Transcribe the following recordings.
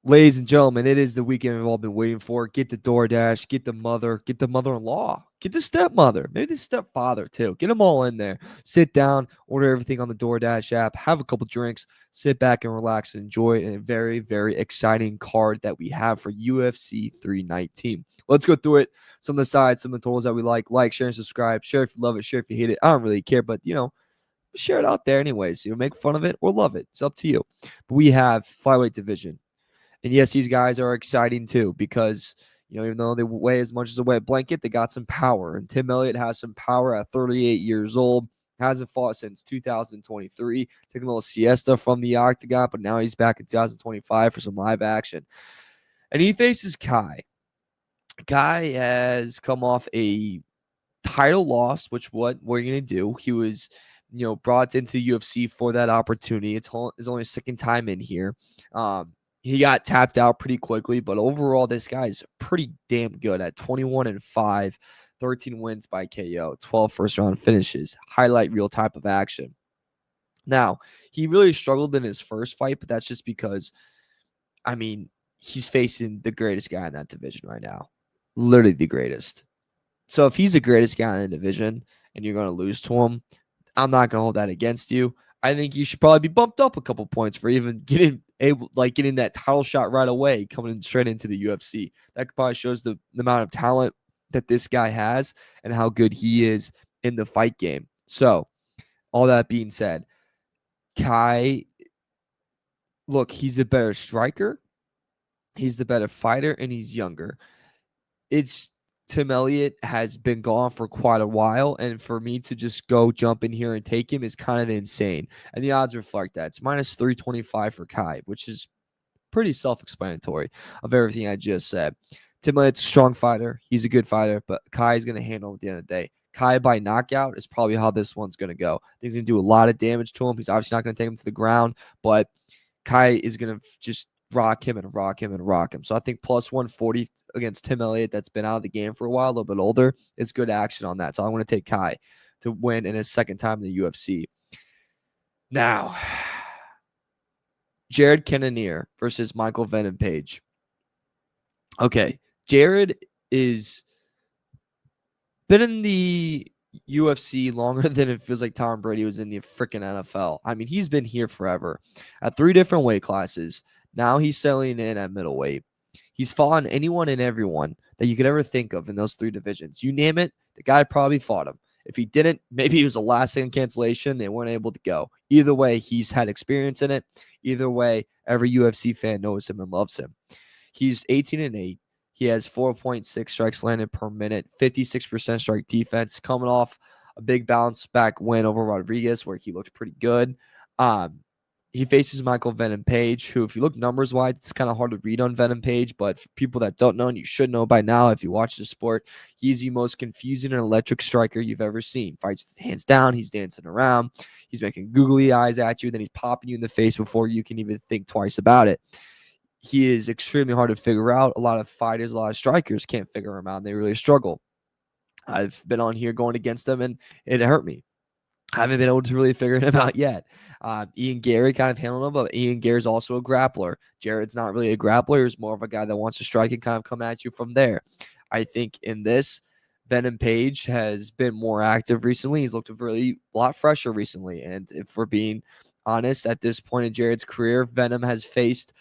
Ladies and gentlemen, it is the weekend we've all been waiting for. Get the DoorDash, get the mother-in-law, get the stepmother, maybe the stepfather too. Get them all in there. Sit down, order everything on the DoorDash app, have a couple drinks, sit back and relax and enjoy a very, very exciting card that we have for UFC 319. Let's go through it. Some of the sides, some of the totals that we like, share, and subscribe. Share if you love it, share if you hate it. I don't really care, but share it out there anyways. Make fun of it or love it. It's up to you. But we have flyweight division. And yes, these guys are exciting too because, even though they weigh as much as a wet blanket, they got some power. And Tim Elliott has some power at 38 years old. Hasn't fought since 2023. Took a little siesta from the octagon, but now he's back in 2025 for some live action. And he faces Kai. Kai has come off a title loss, which what we're going to do. He was, brought into the UFC for that opportunity. It's his only second time in here. He got tapped out pretty quickly, but overall, this guy's pretty damn good at 21-5, 13 wins by KO, 12 first round finishes, highlight reel type of action. Now, he really struggled in his first fight, but that's just because, he's facing the greatest guy in that division right now. Literally the greatest. So if he's the greatest guy in the division and you're going to lose to him, I'm not going to hold that against you. I think you should probably be bumped up a couple points for even getting that title shot right away, coming straight into the UFC. That probably shows the amount of talent that this guy has and how good he is in the fight game. So, all that being said, Kai, look, he's a better striker, he's the better fighter, and he's younger. Tim Elliott has been gone for quite a while, and for me to just go jump in here and take him is kind of insane. And the odds reflect that. It's minus 325 for Kai, which is pretty self-explanatory of everything I just said. Tim Elliott's a strong fighter. He's a good fighter, but Kai is going to handle at the end of the day. Kai by knockout is probably how this one's going to go. I think he's going to do a lot of damage to him. He's obviously not going to take him to the ground, but Kai is going to just rock him and rock him and rock him. So I think plus 140 against Tim Elliott, that's been out of the game for a while, a little bit older, is good action on that. So I'm going to take Kai to win in his second time in the UFC. Now, Jared Cannonier versus Michael Venom Page. Okay, Jared is been in the UFC longer than it feels like Tom Brady was in the freaking NFL. He's been here forever at 3 different weight classes. Now he's settling in at middleweight. He's fought on anyone and everyone that you could ever think of in those 3 divisions. You name it, the guy probably fought him. If he didn't, maybe he was a last-second cancellation. They weren't able to go. Either way, he's had experience in it. Either way, every UFC fan knows him and loves him. He's 18-8. He has 4.6 strikes landed per minute, 56% strike defense, coming off a big bounce back win over Rodriguez where he looked pretty good. He faces Michael Venom Page, who, if you look numbers-wise, it's kind of hard to read on Venom Page, but for people that don't know, and you should know by now if you watch the sport, he's the most confusing and electric striker you've ever seen. Fights hands down, he's dancing around, he's making googly eyes at you, then he's popping you in the face before you can even think twice about it. He is extremely hard to figure out. A lot of fighters, a lot of strikers can't figure him out, and they really struggle. I've been on here going against them, and it hurt me. I haven't been able to really figure him out yet. Ian Gary kind of handled him, but Ian Gary's also a grappler. Jared's not really a grappler. He's more of a guy that wants to strike and kind of come at you from there. I think in this, Venom Page has been more active recently. He's looked a lot fresher recently. And if we're being honest, at this point in Jared's career, Venom has faced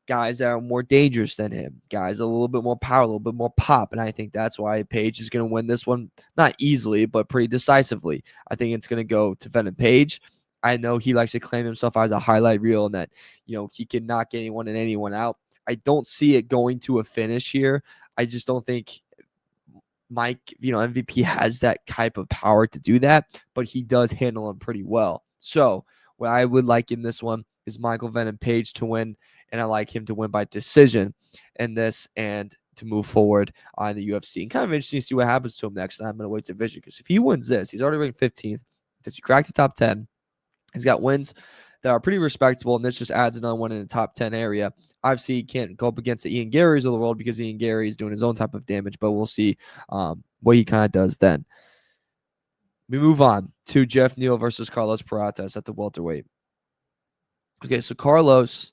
guys that are more dangerous than him, guys a little bit more power, a little bit more pop. And I think that's why Page is going to win this one, not easily, but pretty decisively. I think it's going to go to Venom Page. I know he likes to claim himself as a highlight reel and that, he can knock anyone and anyone out. I don't see it going to a finish here. I just don't think Mike, MVP has that type of power to do that, but he does handle him pretty well. So what I would like in this one is Michael Venom Page to win, and I like him to win by decision in this and to move forward on the UFC. And kind of interesting to see what happens to him next time in a weight division, because if he wins this, he's already ranked 15th. Does he crack the top 10? He's got wins that are pretty respectable, and this just adds another one in the top 10 area. Obviously, he can't go up against the Ian Garys of the world because Ian Gary is doing his own type of damage, but we'll see what he kind of does then. We move on to Jeff Neal versus Carlos Peratas at the welterweight. Okay, so Carlos,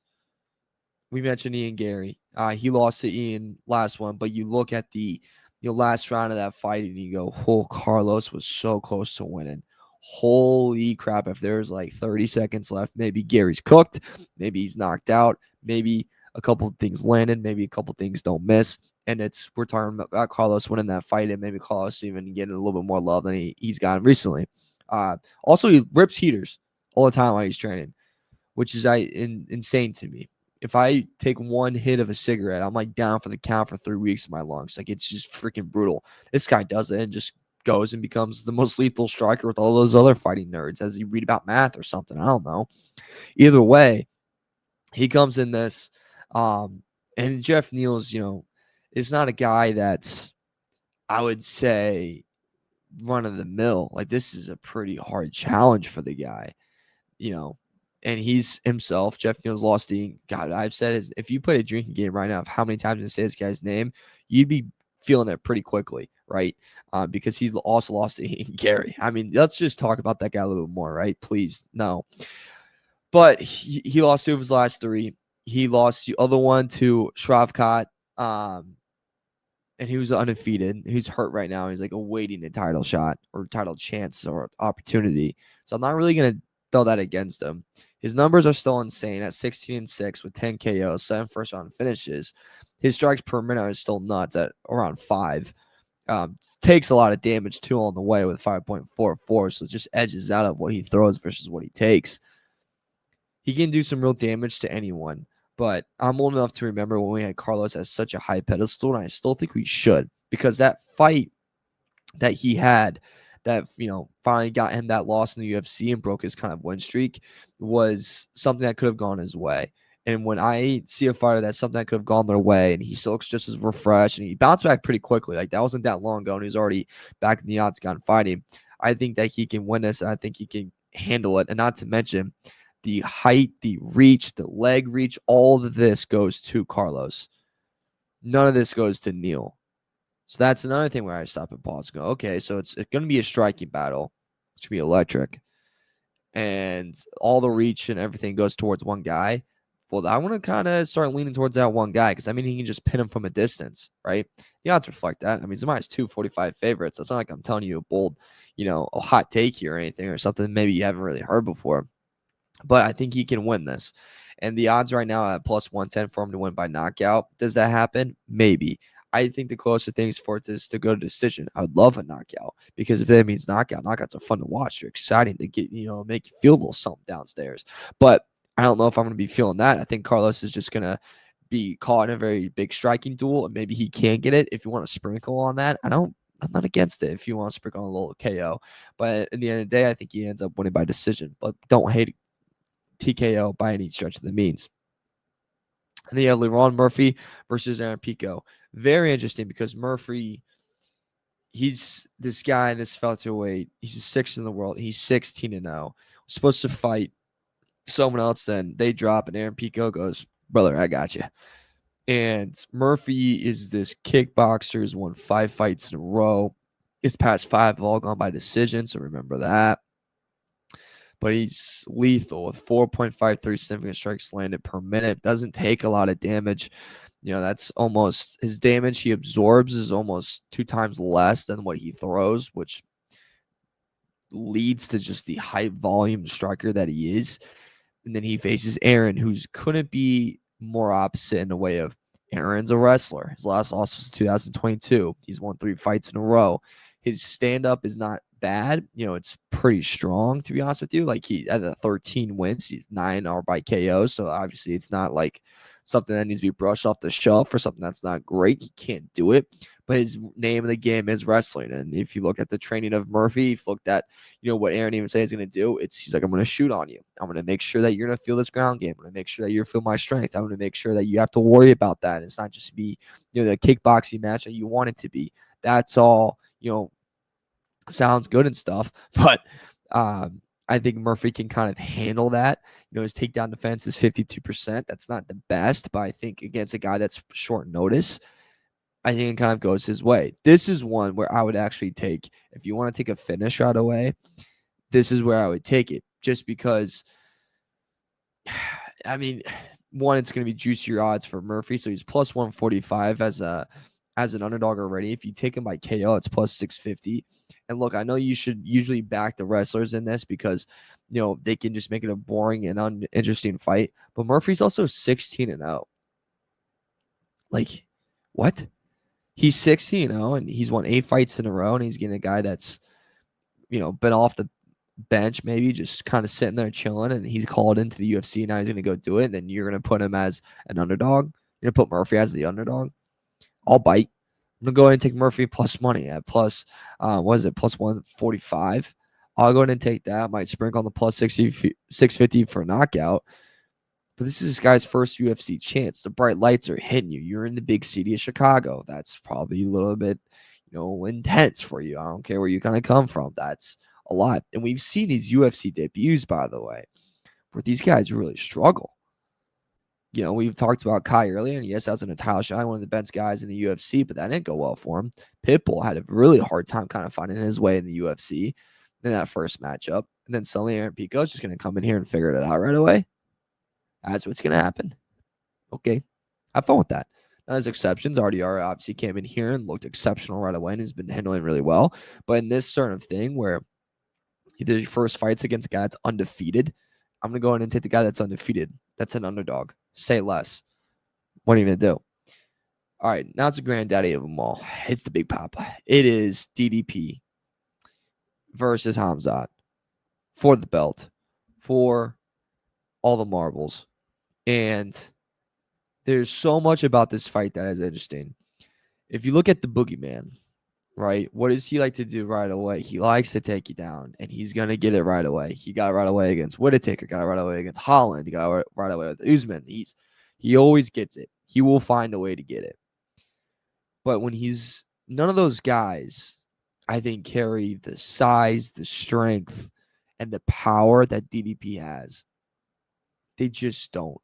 we mentioned Ian Gary. He lost to Ian last one, but you look at the last round of that fight and you go, oh, Carlos was so close to winning. Holy crap. If there's like 30 seconds left, maybe Gary's cooked. Maybe he's knocked out. Maybe a couple of things landed. Maybe a couple of things don't miss. And we're talking about Carlos winning that fight and maybe Carlos even getting a little bit more love than he's gotten recently. Also, he rips heaters all the time while he's training, which is insane to me. If I take one hit of a cigarette, I'm like down for the count for 3 weeks in my lungs. Like, it's just freaking brutal. This guy does it and just goes and becomes the most lethal striker with all those other fighting nerds as you read about math or something. I don't know. Either way, he comes in this. And Jeff Neal's, is not a guy that's, I would say, run of the mill. Like, this is a pretty hard challenge for the guy, and he's himself. Jeff Neal's lost the God. I've said if you put a drinking game right now of how many times you say this guy's name, you'd be feeling it pretty quickly, right? Because he's also lost to Gary. I mean, let's just talk about that guy a little bit more, right? Please, no. But he lost 2 of his last 3. He lost the other one to Shavkat, and he was undefeated. He's hurt right now. He's like awaiting a title shot or title chance or opportunity. So I'm not really going to throw that against him. His numbers are still insane at 16-6 with 10 KOs, 7 first-round finishes. His strikes per minute are still nuts at around 5. Takes a lot of damage, too, on the way with 5.44, so it just edges out of what he throws versus what he takes. He can do some real damage to anyone, but I'm old enough to remember when we had Carlos as such a high pedestal, and I still think we should, because that fight that he had that, finally got him that loss in the UFC and broke his kind of win streak was something that could have gone his way. And when I see a fighter that's something that could have gone their way and he still looks just as refreshed and he bounced back pretty quickly, like that wasn't that long ago and he's already back in the octagon fighting, I think that he can win this and I think he can handle it. And not to mention the height, the reach, the leg reach, all of this goes to Carlos. None of this goes to Neal. So that's another thing where I stop and pause and go, okay, so it's going to be a striking battle. It's going to be electric. And all the reach and everything goes towards one guy. Well, I want to kind of start leaning towards that one guy because, he can just pin him from a distance, right? The odds reflect that. Zimai's 245 favorites. It's not like I'm telling you a bold, a hot take here or anything or something maybe you haven't really heard before. But I think he can win this. And the odds right now at plus 110 for him to win by knockout. Does that happen? Maybe. I think the closer things for it is to go to decision. I would love a knockout because if that means knockouts are fun to watch. They're exciting. They get, make you feel a little something downstairs. But I don't know if I'm going to be feeling that. I think Carlos is just going to be caught in a very big striking duel, and maybe he can get it. If you want to sprinkle on that, I'm not against it if you want to sprinkle on a little KO. But at the end of the day, I think he ends up winning by decision. But don't hate TKO by any stretch of the means. And then you have Leron Murphy versus Aaron Pico. Very interesting because Murphy, he's this guy in this welterweight. He's the 6th in the world. He's 16-0. Supposed to fight someone else, then they drop, and Aaron Pico goes, brother, I got you. And Murphy is this kickboxer who's won 5 fights in a row. His past 5 have all gone by decision, so remember that. But he's lethal with 4.53 significant strikes landed per minute. Doesn't take a lot of damage. That's almost his damage he absorbs is almost 2 times less than what he throws, which leads to just the high volume striker that he is. And then he faces Aaron, who's couldn't be more opposite in the way of Aaron's a wrestler. His last loss was 2022. He's won 3 fights in a row. His stand-up is not bad. It's pretty strong, to be honest with you. Like, he had 13 wins. 9 are by KO. So obviously it's not like something that needs to be brushed off the shelf or something that's not great. He can't do it. But his name of the game is wrestling. And if you look at the training of Murphy, if you looked at, what Aaron even said he's going to do, he's like, I'm going to shoot on you. I'm going to make sure that you're going to feel this ground game. I'm going to make sure that you feel my strength. I'm going to make sure that you have to worry about that. It's not just be, the kickboxing match that you want it to be. That's all, sounds good and stuff. But I think Murphy can kind of handle that. His takedown defense is 52%. That's not the best, but I think against a guy that's short notice, I think it kind of goes his way. This is one where I would actually take, if you want to take a finish right away, this is where I would take it. Just because, one, it's going to be juicier odds for Murphy. So he's plus 145 as an underdog already. If you take him by KO, it's plus 650. And look, I know you should usually back the wrestlers in this because, they can just make it a boring and uninteresting fight. But Murphy's also 16-0. Like, what? He's 16-0 and he's won 8 fights in a row, and he's getting a guy that's, been off the bench, maybe just kind of sitting there chilling, and he's called into the UFC. Now he's going to go do it. And then you're going to put him as an underdog. You're going to put Murphy as the underdog. I'll bite. I'm going to go ahead and take Murphy plus money at plus, plus 145. I'll go ahead and take that. I might sprinkle on the plus 650 for a knockout. But this is this guy's first UFC chance. The bright lights are hitting you. You're in the big city of Chicago. That's probably a little bit, intense for you. I don't care where you kind of come from. That's a lot. And we've seen these UFC debuts, by the way, where these guys really struggle. We've talked about Kai earlier, and yes, that was an title shot, one of the best guys in the UFC, but that didn't go well for him. Pitbull had a really hard time kind of finding his way in the UFC in that first matchup. And then suddenly Aaron Pico's just going to come in here and figure it out right away. That's what's going to happen. Okay. Have fun with that. Now, there's exceptions. RDR obviously came in here and looked exceptional right away and has been handling really well. But in this sort of thing where he did your first fights against a guy that's undefeated, I'm going to go in and take the guy that's undefeated. That's an underdog. Say less. What are you going to do? All right. Now it's the granddaddy of them all. It's the Big Papa. It is DDP versus Hamzat for the belt, for all the marbles. And there's so much about this fight that is interesting. If you look at the boogeyman, right, what does he like to do right away? He likes to take you down, and he's going to get it right away. He got it right away against Whittaker, got it right away against Holland, he got it right away with Usman. He always gets it. He will find a way to get it. But when none of those guys, I think, carry the size, the strength, and the power that DDP has. They just don't.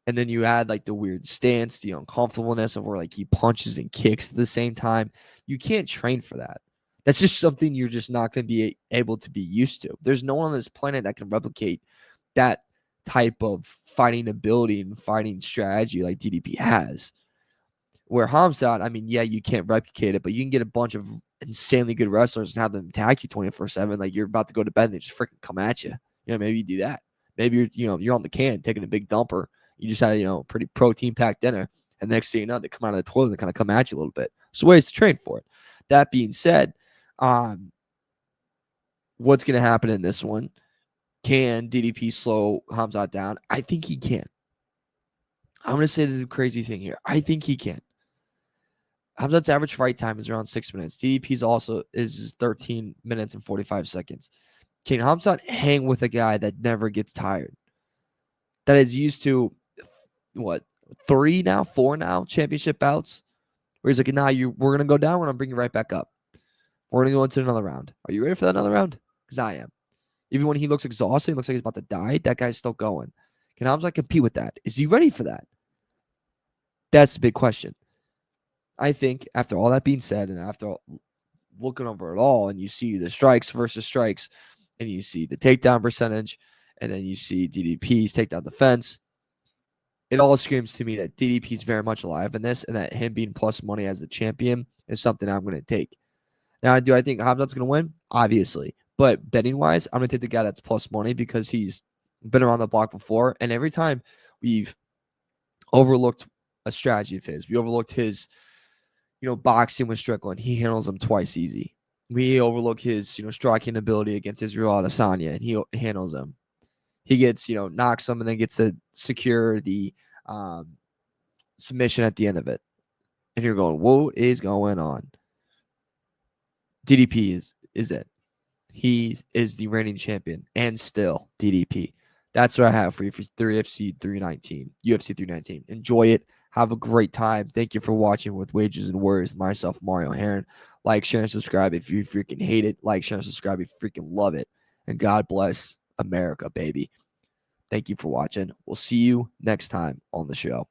And then you add like the weird stance, the uncomfortableness of where like he punches and kicks at the same time. You can't train for that. That's just something you're just not going to be able to be used to. There's no one on this planet that can replicate that type of fighting ability and fighting strategy like DDP has. Where Hamzat, I mean, yeah, you can't replicate it, but you can get a bunch of insanely good wrestlers and have them attack you 24/7. Like you're about to go to bed and they just freaking come at you. Maybe you do that. Maybe you're on the can taking a big dumper. You just had a pretty protein-packed dinner, and next thing you know, they come out of the toilet and kind of come at you a little bit. So ways to train for it. That being said, what's going to happen in this one? Can DDP slow Hamzat down? I think he can. I'm going to say the crazy thing here. I think he can. Hamzat's average fight time is around 6 minutes. DDP's also is 13 minutes and 45 seconds. Can Hamzat hang with a guy that never gets tired? That is used to 4 now championship bouts, where he's like, nah, we're gonna go down, we're gonna bring you right back up. We're gonna go into another round. Are you ready for that another round? Because I am. Even when he looks exhausted, looks like he's about to die, that guy's still going. Can Hamzat compete with that? Is he ready for that? That's the big question. I think after all that being said, and after looking over it all, and you see the strikes versus strikes, and you see the takedown percentage, and then you see DDP's takedown defense, it all screams to me that DDP is very much alive in this, and that him being plus money as the champion is something I'm going to take. Now, do I think Hamzat's going to win? Obviously. But betting-wise, I'm going to take the guy that's plus money because he's been around the block before, and every time we've overlooked a strategy of his, we overlooked his, boxing with Strickland. He handles them twice easy. We overlook his, striking ability against Israel Adesanya, and he handles them. He gets, knocks them and then gets to secure the submission at the end of it. And you're going, what is going on? DDP is it. He is the reigning champion and still DDP. That's what I have for you for UFC 319. Enjoy it. Have a great time. Thank you for watching with Wages and Words. Myself, Mario Herron. Like, share, and subscribe if you freaking hate it. Like, share, and subscribe if you freaking love it. And God bless America, baby. Thank you for watching. We'll see you next time on the show.